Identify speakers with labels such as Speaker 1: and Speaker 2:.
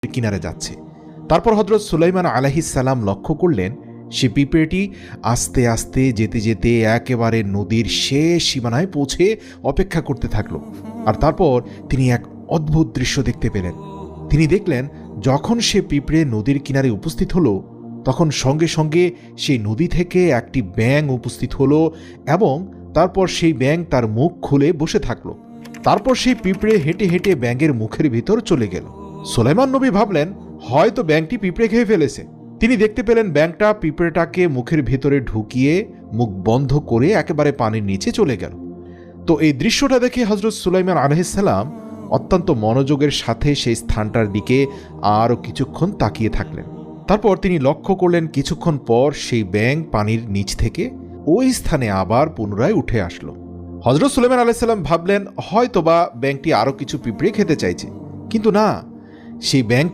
Speaker 1: কিনারে যাচ্ছে। তারপর হযরত সুলাইমান আলাইহিস সালাম লক্ষ্য করলেন সে পিঁপড়েটি আস্তে আস্তে যেতে যেতে একেবারে নদীর শেষ সীমানায় পৌঁছে অপেক্ষা করতে থাকল। আর তারপর তিনি এক অদ্ভুত দৃশ্য দেখতে পেলেন। তিনি দেখলেন যখন সে পিঁপড়ে নদীর কিনারে উপস্থিত হলো, তখন সঙ্গে সঙ্গে সেই নদী থেকে একটি ব্যাঙ উপস্থিত হলো এবং তারপর সেই ব্যাঙ তার মুখ খুলে বসে থাকলো। তারপর সেই পিঁপড়ে হেঁটে হেঁটে ব্যাঙের মুখের ভিতর চলে গেল। সুলাইমান নবী ভাবলেন হয়তো ব্যাঙটি পিঁপড়ে খেয়ে ফেলেছে। তিনি দেখতে পেলেন ব্যাঙটা পিঁপড়েটাকে মুখের ভেতরে ঢুকিয়ে মুখ বন্ধ করে একেবারে পানির নিচে চলে গেল। তো এই দৃশ্যটা দেখে হযরত সুলাইমান আলাইহিস সালাম অত্যন্ত মনোযোগের সাথে সেই স্থানটার দিকে আরও কিছুক্ষণ তাকিয়ে থাকলেন। তারপর তিনি লক্ষ্য করলেন কিছুক্ষণ পর সেই ব্যাঙ পানির নিচ থেকে ওই স্থানে আবার পুনরায় উঠে আসলো। হযরত সুলাইমান আলাইহিস সালাম ভাবলেন হয়তোবা ব্যাঙটি আরও কিছু পিঁপড়ে খেতে চাইছে, কিন্তু না, সেই ব্যাঙ